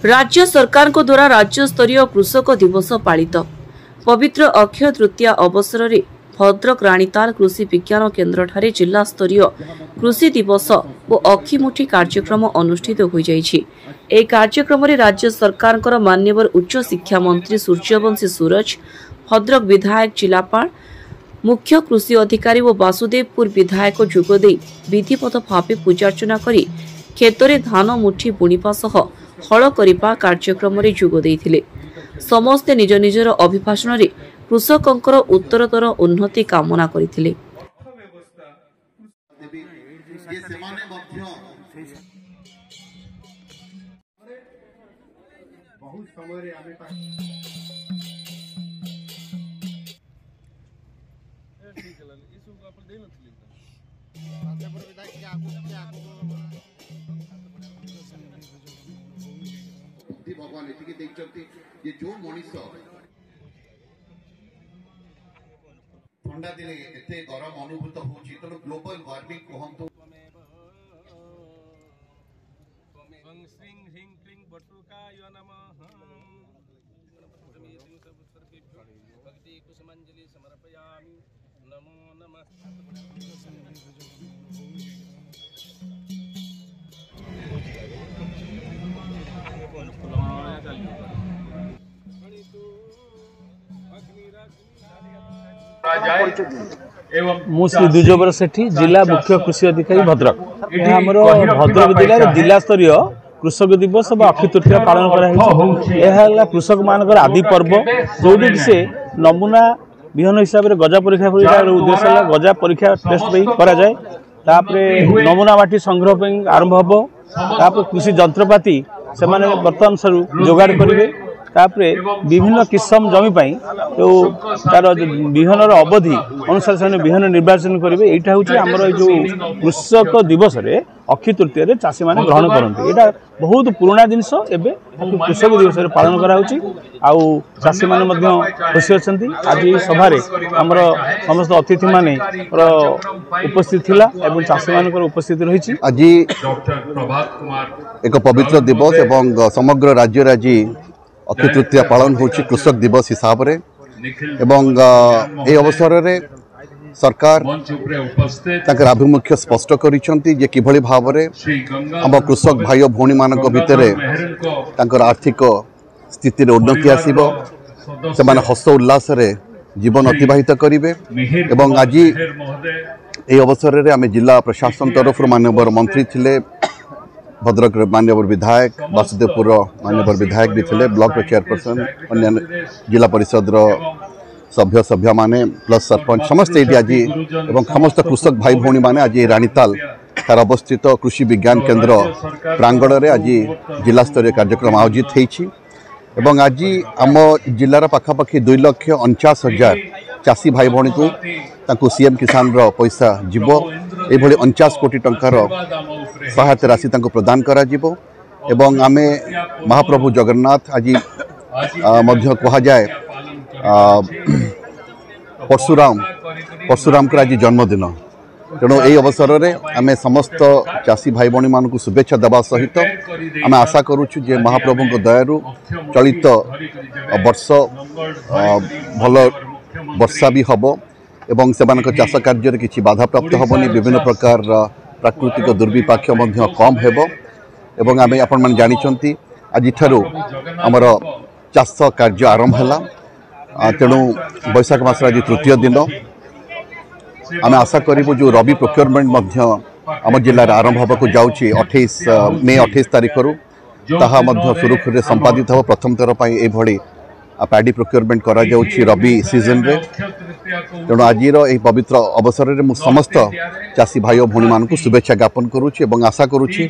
राज्य सरकार को द्वारा राज्य स्तरीय कृषक दिवस पालित। पवित्र अक्षय तृतीया अवसर में भद्रक राणीताल कृषि विज्ञान केन्द्र ठारे जिला स्तरीय कृषि दिवस और अखिमुठी कार्यक्रम अनुष्ठित हो जाइछि। ए कार्यक्रम में राज्य सरकार मान्यवर उच्च शिक्षा मंत्री सूर्यवंशी सूरज, भद्रक विधायक जिलापाल, मुख्य कृषि अधिकारी और वासुदेवपुर विधायक जोगदे विधिवत भाव पूजार्चना करी खेतरे धान मुठी बुणिबा सह हल करिबा कार्यक्रम में जोगदे। समस्ते निज निजर अभिभाषण में कृषकंकर उत्तरतर उन्नति कामना करथिले। भगवान एतिके देखते जे जो मनीष ठंडा दिने एते गरम अनुभूत होची तो ग्लोबल वार्मिंग कहंतु श्रीं ह्रीं क्लीं बटुकाय नमः। भक्ति कुसुमांजलि समर्पयामि। नमो नमः। मु श्री दुर्जोबर सेठी जिला मुख्य कृषि अधिकारी भद्रक। आमर भद्रक जिले जिला स्तरीय कृषक दिवस और अक्षय तृतीया पालन करा। कृषक मान आदि पर्व जो से नमूना विहन हिसाब से गजा परीक्षा उद्देश्य गजा परीक्षा टेस्ट करा जाए। नमूना माटी संग्रह आरंभ हम। कृषि जंत्रपाति से बर्तमान सर जोगाड़ करेंगे। विभिन्न किस्म जमी जो तार विहनर अवधि अनुसार से विहन निर्वाचन करेंगे। यहाँ हूँ आमर जो कृषक दिवस अक्षय तृतीय चाषी मैंने ग्रहण करते। यहाँ बहुत पुराना जिनस एवं कृषक दिवस पालन कराऊँ। चाषी मैंने खुशी अच्छा। आज सभा आमर समस्त अतिथि माने उपस्थित थिला एवं चाषी मान उपस्थित रही। आज एक पवित्र दिवस एवं समग्र राज्य आज अक्षय तृतीया पालन होची कृषक दिवस हिसाब रे एवं ए अवसर रे सरकार ताकर अभिमुख्य स्पष्ट करिसंती जे किभली भाव रे हम कृषक भाई भौणी मानक भितरे ताकर आर्थिक स्थिति रे उन्नति आसीबो। से माने हस उल्लास रे जीवन अतिबाहित करिवे एवं आज ए अवसर रे आमे जिला प्रशासन तरफ माननीय मंत्री थिले, भद्रक मान्यवर विधायक, वासुदेवपुर मान्यवर विधायक भी थे, ब्लॉक चेयरपर्सन, अन्य जिला परिषद सभ्य सभ्य माने प्लस सरपंच समस्त ये आज एवं समस्त कृषक भाई भौणी माने आज राणीताल थार अवस्थित कृषि विज्ञान केन्द्र प्रांगण में आज जिला स्तरीय कार्यक्रम आयोजित होती। आज आम जिलार पाखापाखि 2,49,000 चाषी भाई भौणी को सीएम किसान पैसा जीव ये 49 कोटी टंकार सहायता राशि प्रदान करा जीवो। एवं आमे महाप्रभु जगन्नाथ आज मध्य कहा जाए परशुराम को आज जन्मदिन। तेणु यही अवसर में आमे समस्त चाषी भाई भौणी मान को शुभेच्छा देवा सहित आमे आशा करुचु जे महाप्रभु दयारू चलित वर्ष भल वर्षा भी हम एवं से चाष कार्य किसी बाधा प्राप्त हेनी। विभिन्न प्रकार प्राकृतिक दुर्विपाक कम हेब एवं आमे आपण मन जानिछंती आज आमर चाष कार्य आरंभ है। तेणु बैशाख मास आज तृतीय दिन आमे आशा करूँ जो रबी प्रोक्योरमेंट आम जिले में आरंभ होगा जाऊँगी 28 मे 28 तारीख रू ताहा सुरुखुर संपादित हो। प्रथम थर पर यह पैडी प्रोक्योरमेंट करा जाउछि रबी सीजन रे। तेणु आज पवित्र अवसर में समस्त चाषी भाई और भौणी मान शुभेच्छा ज्ञापन करुच्ची और आशा करुच्ची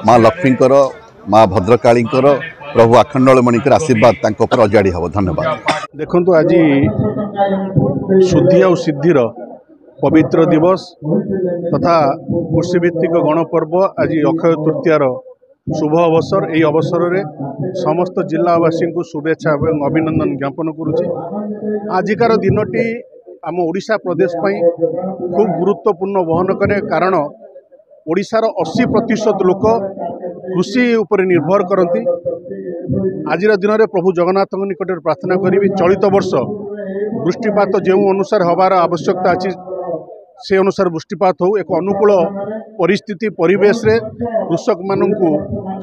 माँ लक्ष्मीकर माँ भद्रकालीकर प्रभु आखंडमणिकर आशीर्वाद तांको पर अजाड़ी हम। धन्यवाद। देखो आज शुद्धि और सिद्धिर पवित्र दिवस तथा कृषिभित्तिक गणपर्व आज अक्षय तृतीयार शुभ अवसर। यही अवसर में समस्त जिलावासी को शुभेच्छा और अभिनंदन ज्ञापन करुच्ची। आजिकार दिनटी आम ओडिशा प्रदेश खूब गुरुत्वपूर्ण वहन करे, कारण ओडिशार 80% लोक कृषि उपर निर्भर करती। आज दिन में प्रभु जगन्नाथ निकट प्रार्थना करी चलित वर्ष वृष्टिपात जो अनुसार हबार आवश्यकता अच्छी से अनुसार वृष्टिपात हो एक अनुकूल परिस्थिति परिवेश रे कृषक मानू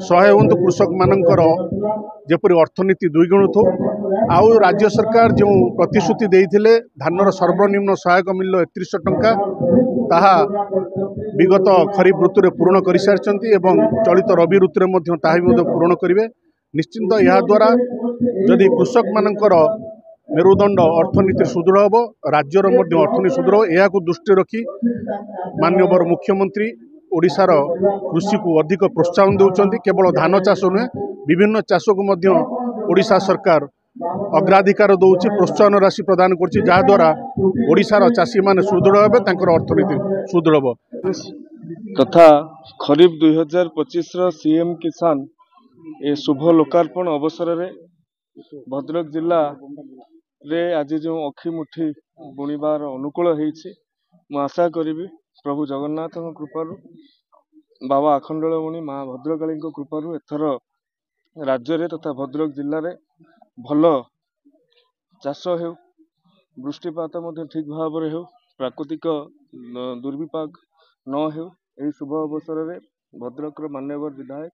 सहाय हूँ कृषक मानकर जपरी अर्थनीति द्विगुणित हो आउ राज्य सरकार जो प्रतिश्रुति देते धानर सर्वनिम्न सहायक मूल्य 3100 टंका ताहा विगत खरीफ ऋतु पूर्ण कर सारी चलित रवि ऋतु में पूर्ण करेंगे। निश्चिंत यह द्वारा जदि कृषक मानकर मेरुदंड अर्थनीति सुदृढ़ हम राज्यर अर्थनीति सुदृढ़ यह दृष्टि रखी माननीय मुख्यमंत्री ओडिशार कृषि को अधिक प्रोत्साहन देउछन्ति। केवल धान चाष नुहे विभिन्न चाष को ओडिशा सरकार अग्राधिकार दौर प्रोत्साहन राशि प्रदान कर जहाद्वारा ओडिशार चाषी माने सुदृढ़ हे अर्थनीति सुदृढ़ हम तथा खरीफ 2025 सीएम किसान ए शुभ लोकार्पण अवसर में भद्रक जिला रे आज जो अखिमुठी बुणवार अनुकूल होती आशा करी प्रभु जगन्नाथ कृपारू बाबा आखंडलमणि माँ भद्रकाली कृपारू एथर राज्य रे तथा भद्रक जिले में भल चाष हो वृष्टिपात ठीक भाव हो प्राकृतिक दुर्विपाक न हो यही शुभ अवसर में भद्रक मान्यवर विधायक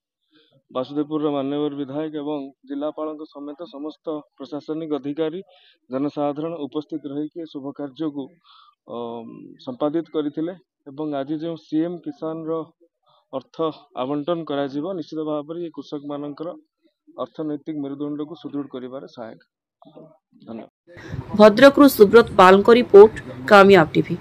बासुदेवपुर मान्यवर विधायक एवं जिलापाल समेत समस्त प्रशासनिक अधिकारी जनसाधारण उपस्थित रही शुभ कार्य को संपादित करथिले एवं आज जो सीएम किसान रो अर्थ आवंटन करा जीवो निश्चित भाव में कृषक मानकर अर्थनैतिक मेरुदंड को सुदृढ़ करिवार सहायक। धन्यवाद। भद्रकरू सुब्रत पालଙ୍କ रिपोर्ट कामयाब टीवी।